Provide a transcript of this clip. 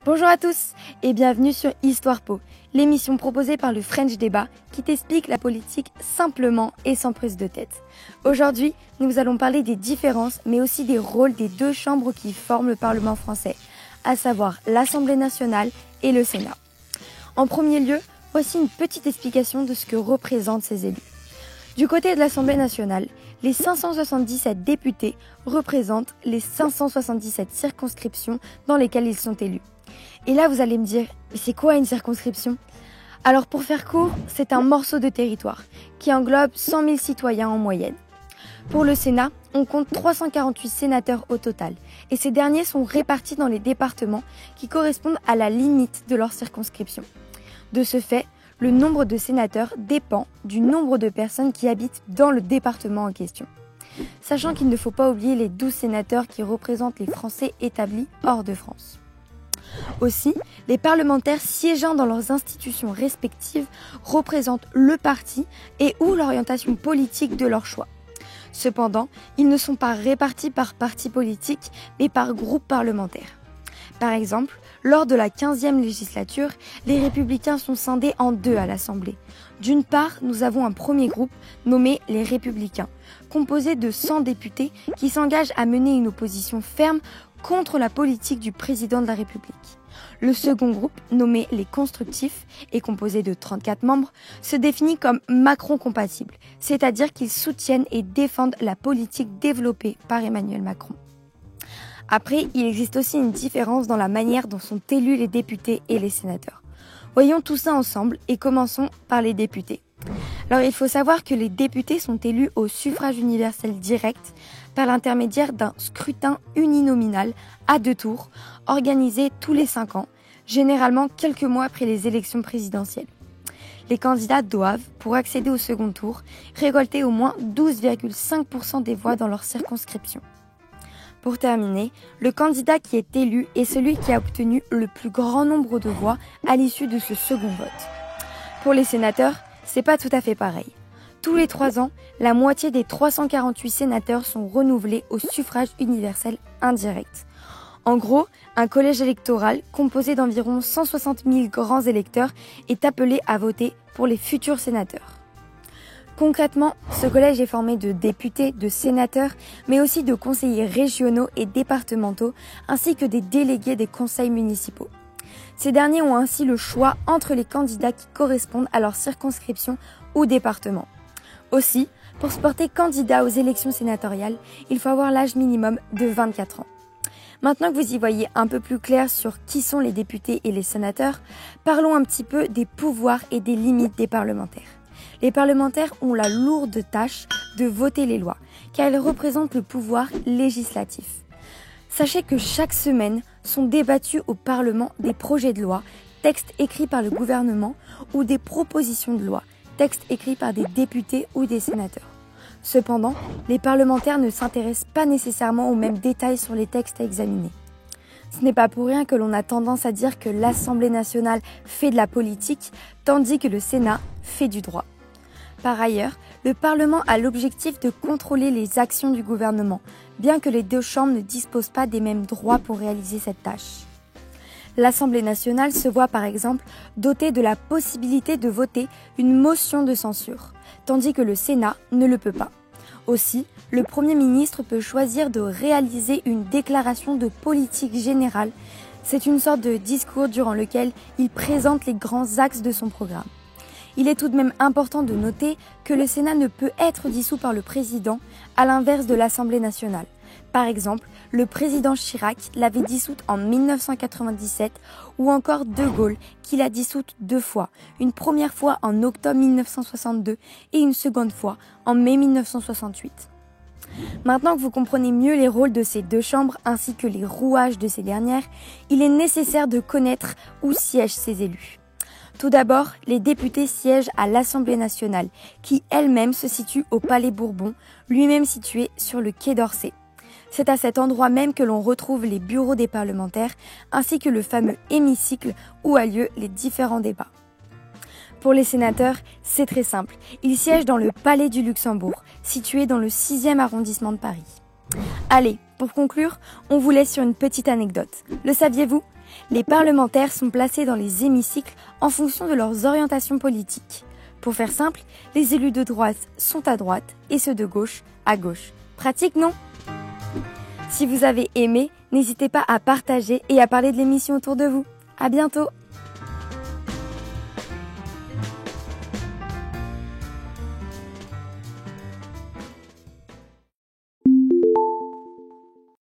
Bonjour à tous et bienvenue sur Histoire Po, l'émission proposée par le French Débat qui t'explique la politique simplement et sans prise de tête. Aujourd'hui, nous allons parler des différences mais aussi des rôles des deux chambres qui forment le Parlement français, à savoir l'Assemblée nationale et le Sénat. En premier lieu, voici une petite explication de ce que représentent ces élus. Du côté de l'Assemblée nationale, les 577 députés représentent les 577 circonscriptions dans lesquelles ils sont élus. Et là, vous allez me dire, mais c'est quoi une circonscription ? Alors pour faire court, c'est un morceau de territoire qui englobe 100 000 citoyens en moyenne. Pour le Sénat, on compte 348 sénateurs au total, et ces derniers sont répartis dans les départements qui correspondent à la limite de leur circonscription. De ce fait, le nombre de sénateurs dépend du nombre de personnes qui habitent dans le département en question. Sachant qu'il ne faut pas oublier les 12 sénateurs qui représentent les Français établis hors de France. Aussi, les parlementaires siégeant dans leurs institutions respectives représentent le parti et ou l'orientation politique de leur choix. Cependant, ils ne sont pas répartis par parti politique, mais par groupe parlementaire. Par exemple, lors de la 15e législature, les Républicains sont scindés en deux à l'Assemblée. D'une part, nous avons un premier groupe nommé les Républicains, composé de 100 députés qui s'engagent à mener une opposition ferme contre la politique du président de la République. Le second groupe, nommé les Constructifs et composé de 34 membres, se définit comme Macron-compatible, c'est-à-dire qu'ils soutiennent et défendent la politique développée par Emmanuel Macron. Après, il existe aussi une différence dans la manière dont sont élus les députés et les sénateurs. Voyons tout ça ensemble et commençons par les députés. Alors il faut savoir que les députés sont élus au suffrage universel direct par l'intermédiaire d'un scrutin uninominal à 2 tours, organisé tous les 5 ans, généralement quelques mois après les élections présidentielles. Les candidats doivent, pour accéder au second tour, récolter au moins 12,5% des voix dans leur circonscription. Pour terminer, le candidat qui est élu est celui qui a obtenu le plus grand nombre de voix à l'issue de ce second vote. Pour les sénateurs, c'est pas tout à fait pareil. Tous les 3 ans, la moitié des 348 sénateurs sont renouvelés au suffrage universel indirect. En gros, un collège électoral composé d'environ 160 000 grands électeurs est appelé à voter pour les futurs sénateurs. Concrètement, ce collège est formé de députés, de sénateurs, mais aussi de conseillers régionaux et départementaux, ainsi que des délégués des conseils municipaux. Ces derniers ont ainsi le choix entre les candidats qui correspondent à leur circonscription ou département. Aussi, pour se porter candidat aux élections sénatoriales, il faut avoir l'âge minimum de 24 ans. Maintenant que vous y voyez un peu plus clair sur qui sont les députés et les sénateurs, parlons un petit peu des pouvoirs et des limites des parlementaires. Les parlementaires ont la lourde tâche de voter les lois, car elles représentent le pouvoir législatif. Sachez que chaque semaine sont débattus au Parlement des projets de loi, textes écrits par le gouvernement, ou des propositions de loi, textes écrits par des députés ou des sénateurs. Cependant, les parlementaires ne s'intéressent pas nécessairement aux mêmes détails sur les textes à examiner. Ce n'est pas pour rien que l'on a tendance à dire que l'Assemblée nationale fait de la politique, tandis que le Sénat fait du droit. Par ailleurs, le Parlement a l'objectif de contrôler les actions du gouvernement, bien que les deux chambres ne disposent pas des mêmes droits pour réaliser cette tâche. L'Assemblée nationale se voit par exemple dotée de la possibilité de voter une motion de censure, tandis que le Sénat ne le peut pas. Aussi, le Premier ministre peut choisir de réaliser une déclaration de politique générale. C'est une sorte de discours durant lequel il présente les grands axes de son programme. Il est tout de même important de noter que le Sénat ne peut être dissous par le président, à l'inverse de l'Assemblée nationale. Par exemple, le président Chirac l'avait dissoute en 1997 ou encore De Gaulle qui l'a dissoute 2 fois, une première fois en octobre 1962 et une seconde fois en mai 1968. Maintenant que vous comprenez mieux les rôles de ces deux chambres ainsi que les rouages de ces dernières, il est nécessaire de connaître où siègent ces élus. Tout d'abord, les députés siègent à l'Assemblée nationale, qui elle-même se situe au Palais Bourbon, lui-même situé sur le quai d'Orsay. C'est à cet endroit même que l'on retrouve les bureaux des parlementaires, ainsi que le fameux hémicycle où a lieu les différents débats. Pour les sénateurs, c'est très simple. Ils siègent dans le Palais du Luxembourg, situé dans le 6e arrondissement de Paris. Allez, pour conclure, on vous laisse sur une petite anecdote. Le saviez-vous ? Les parlementaires sont placés dans les hémicycles en fonction de leurs orientations politiques. Pour faire simple, les élus de droite sont à droite et ceux de gauche à gauche. Pratique, non ? Si vous avez aimé, n'hésitez pas à partager et à parler de l'émission autour de vous. À bientôt!